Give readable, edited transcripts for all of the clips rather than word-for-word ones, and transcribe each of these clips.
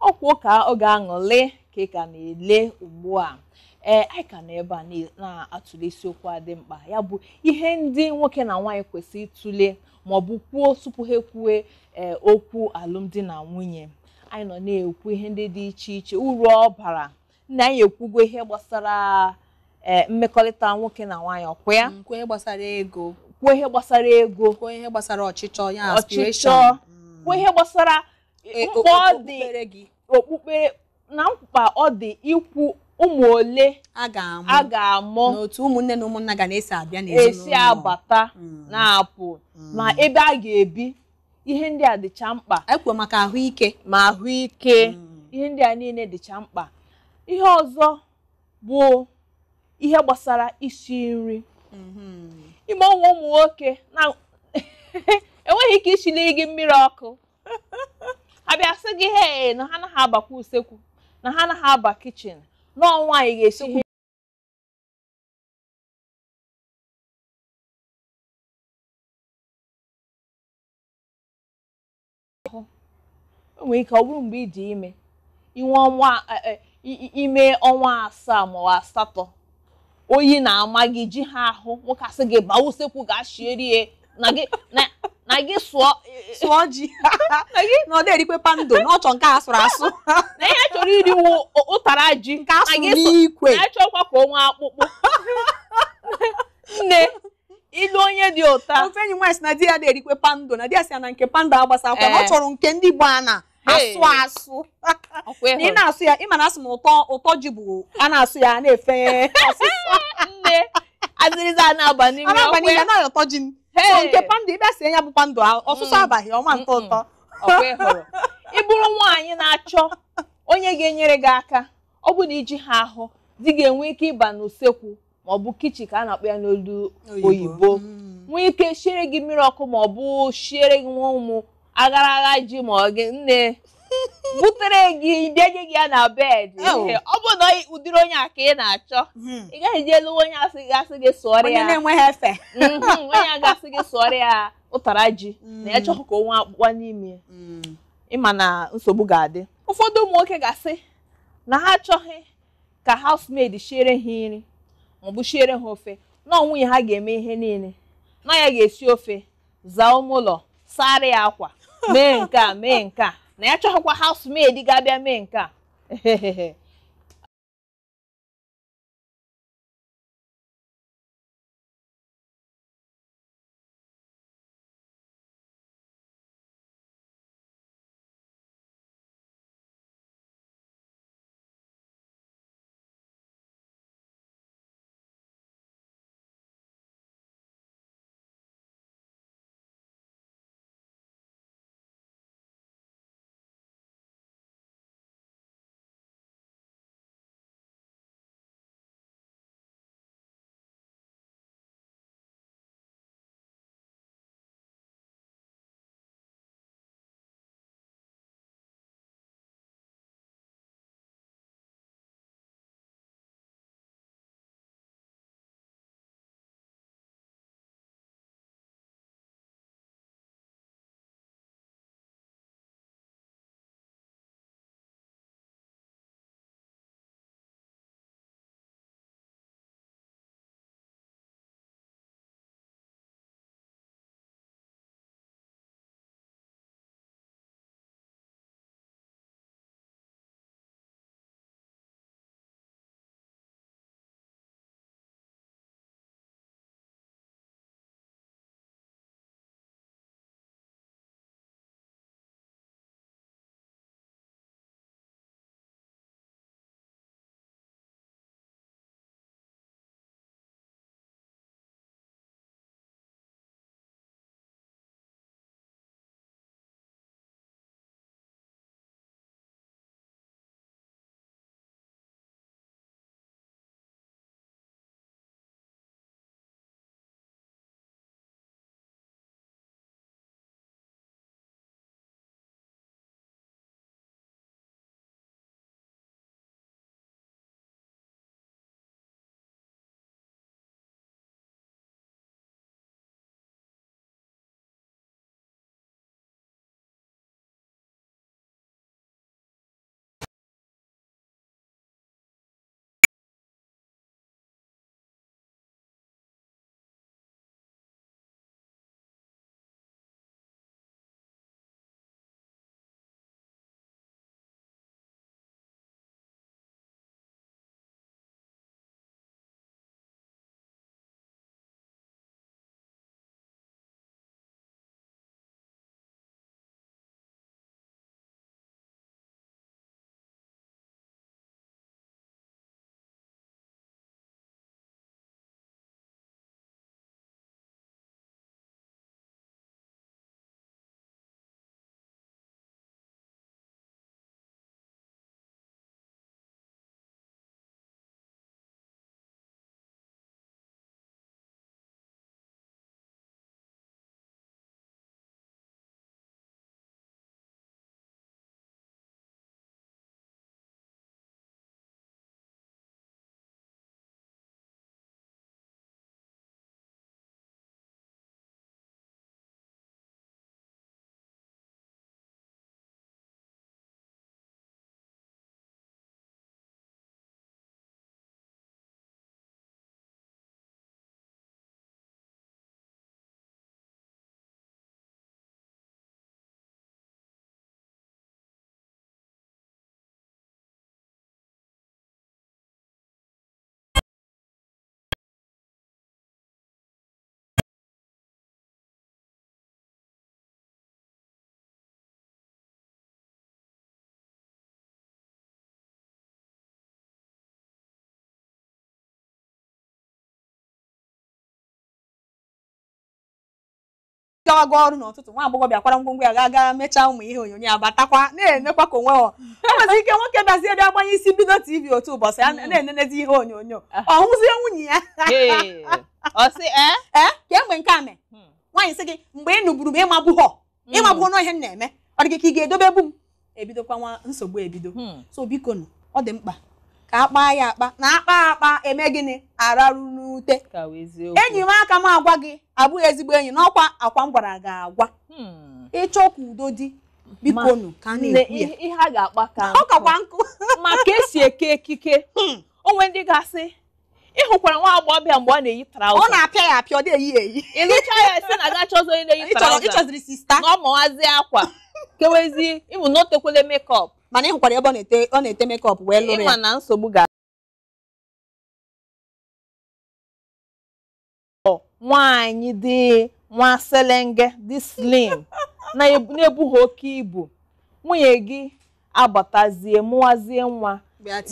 ọkwụ ka ọ ga-aṅụle ka ị ka na-ele ugbu a anyị ka na ebe a na-atụle isiokwu a dị mkpa ya bụ ihe ndị nwoke na nwaanyị kwesịrị ịtụle ma ọ bụ kwuo tupu ha ekwue okwu alụmdi na nwunye. Anyị nọ na-ekwu ihe ndị dị iche iche uru ọ bara na anyị ekwugo ihe gbasara mmekọrịta nwoke na nwaanyị ọkwa ya kwuo ihe gbasara ego, kwuo ihe gbasara ego, kwuo ihe gbasara ọchịchọ ya aspiration, kwuo ihe gbasara mkpa ọ dị okpukpere na mkpa ọ dị ikwu ụmụ ole a ga-amụ n'otu ụmụnne na ụmụnna ga na-esi abịa n'ezinụlọ esi abata na-apụ na ebe a ga-ebi. Ihe ndị a dịcha mkpa. Ekwe maka ahụike ma ahụike ihe ndị a niile dịcha mkpa. Ihe ọzọ bụ ihe gbasara isi nri. Ime ụmụ nwoke na enweghị ike ishili gị mmiri ọkụ abịa sị gị he na ha anaghị abakwa usekwu na ha anaghị aba kichin n'ọnwa anyị ga-esi ihe o nwere ike ọ bụrụ mgbe ị dị ime ọnwa 7 ma ọ 8 oyi na-ama gị ji ha ahụ nwoke asị gị baa usekwu ga-ashirie na gị sụọ ji na ọ na-erikwe pando na ọchọ nke asụrụ asụ na ihe chọrọ iri ụtara ji nke asụrụ n'ikwe na-achọkwa ka o nwee akpụkpụ nne ilu onye dị ụta. Ofe enyi nwaanyị si na di ya na-erikwe pando na di ya si ya na nke pando agbasakwa na ọ chọrọ nke ndị Igbo a na-asụ asụ na ị na-asụ ya ịma na asị na ụtọ ji bụ a na-asụ ya na-efe nne azịrịza na-aba n'ime ọkwe na ụtọ ji nke pando ịbịa sie ya bụ pando ọsụsụ abaghị ọma ntọ ụtọ. Ị bụrụ nwaanyị na-achọ onye ga-enyere gị aka ọ bụ na iji ha ahụ di ga-enwe ike ịba n'usekwu ma ọ bụ kichin ka a na-akpọ ya n'olu oyibo nwee ike shiere gị mmiri ọkụ ma ọ bụ shiere gị nwa ụmụ aghara agha ji ma ọ gị nne butere gị bịaje gị ya na bed. Ọ bụ na ụdịrị onye a ka ị na-achọ ị gaghị eji elu onye asị gị sụọrọ ya onye na-enweghị efe onye a ga-asị gị sụọrọ ya ụtara ji na ya chọkwa ka o nwee akpụkpa n'ime ịma na nsogbu ga-adị. Ụfọdụ ụmụ nwoke ga-asị na ha achọghị ka housemaid shiere ha nri maọbụ shiere ha ofe na nwunye ha ga-eme ihe niile na ya ga-esi ofe zaa ụmụ ụlọ sara ya akwa mee nke a mee nke a na ya chọghịkwa housemaid ga-abịa mee nke a gawago ọrụ n'ụtụtụ nwa agbọghọ bịakwara ngwongwo ya ga mechaa ụmụ ihe onyonyo abatakwa na-enekwa ka onwe ọ nwezi ike nwoke bịazie bịa gbanye isi bido TV otu ụbọchị ya na-enenezi ihe onyonyo ọ hụzie nwunye ya kemgbe nke a mee nwaanyị sị gị mgbe ị nụburu m ịmabụghọ nọ ihe m na-eme ọ dị ka ị ga-edobe bu m ebidokwa nwa nsogbu ebido so biko nụ ọ dị mkpa ka akpa ya akpa na akpa eme gịnị ararụ n'ute enyi m aka m agwa gị abụghị ezigbo enyi n'ọkwa akwa m gwara gị agwa ịchọ ka udo dị biko nụ ka na-ekwu ya ihe a ga-akpa ka ọ kakwa nkụ maka esi eke ekike onwe ndị gasị ịhụkwara nwa agbọghọbịa mgbe ọ na-eyi traụza ọ na-apịa ya apịa ọ na-eyi ịlụcha ya esi na ga chọzọ onye na-eyi traụza ịchọziri sista na ọ mawazi akwa kewezi ịbụ na o tekwele mekọp mana ịhụkwara ebe ọ na-ete mekọp wee lụrụ ya ịma na nsogbu ga nwaanyị dị nwa selenge dị slim na-ebughị oke ibu nwunye gị agbatazie mụwazie nwa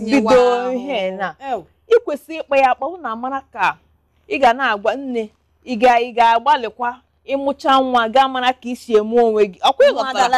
bido ihe na ị kwesịrị ịkpa ya akpa hụ na amara ka ị ga na-agwa nne ị ga-agbalịkwa ịmụcha nwa gaa mara ka isi eme onwe gị ọkwa ịghọtara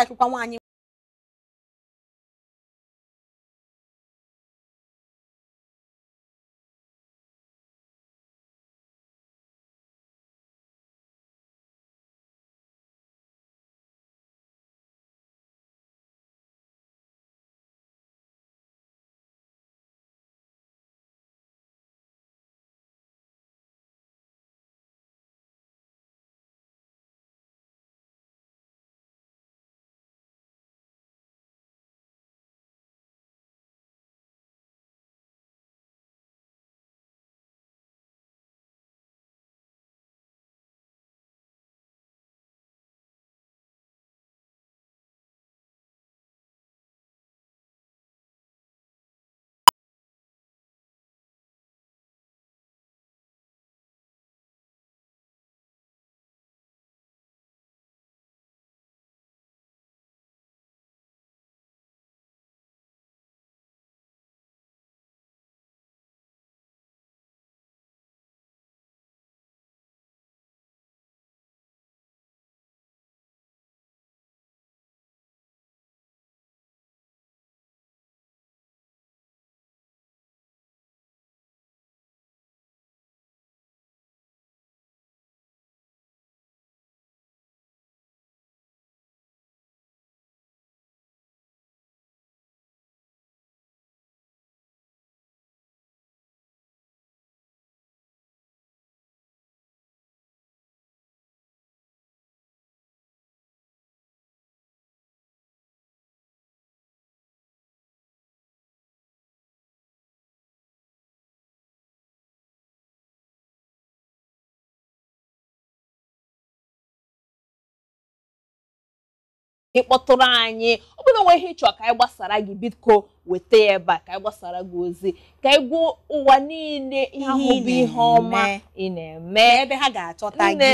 ịkpọtụrụ anyị ọ bụrụ na onwe ihe ịchọ ka anyị gbasara gị biko weta ya ebe a ka anyị gbasara gị ozi ka anyị gwa ụwa niile ihe bụ ihe ọma ị na-eme ebe ha ga-achọta gị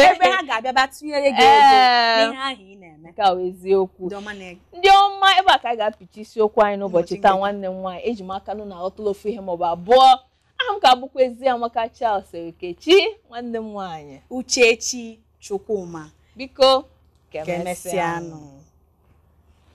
ebe ha ga-abịaba tụnyere gị ego n'ihe ahụ ị na-eme ka eziokwu ndị ọma ebe a ka anyị ga-apịcha isiokwu anyị n'ụbọchị taa nwanne m nwaanyị eji m aka nụ na aghọtala ofu ihe maọbụ abụọ aha m ka abụkwa Eziamaka Charles Okechi nwanne m nwaanyị Uchechi Chukwuma biko Kemesianụ.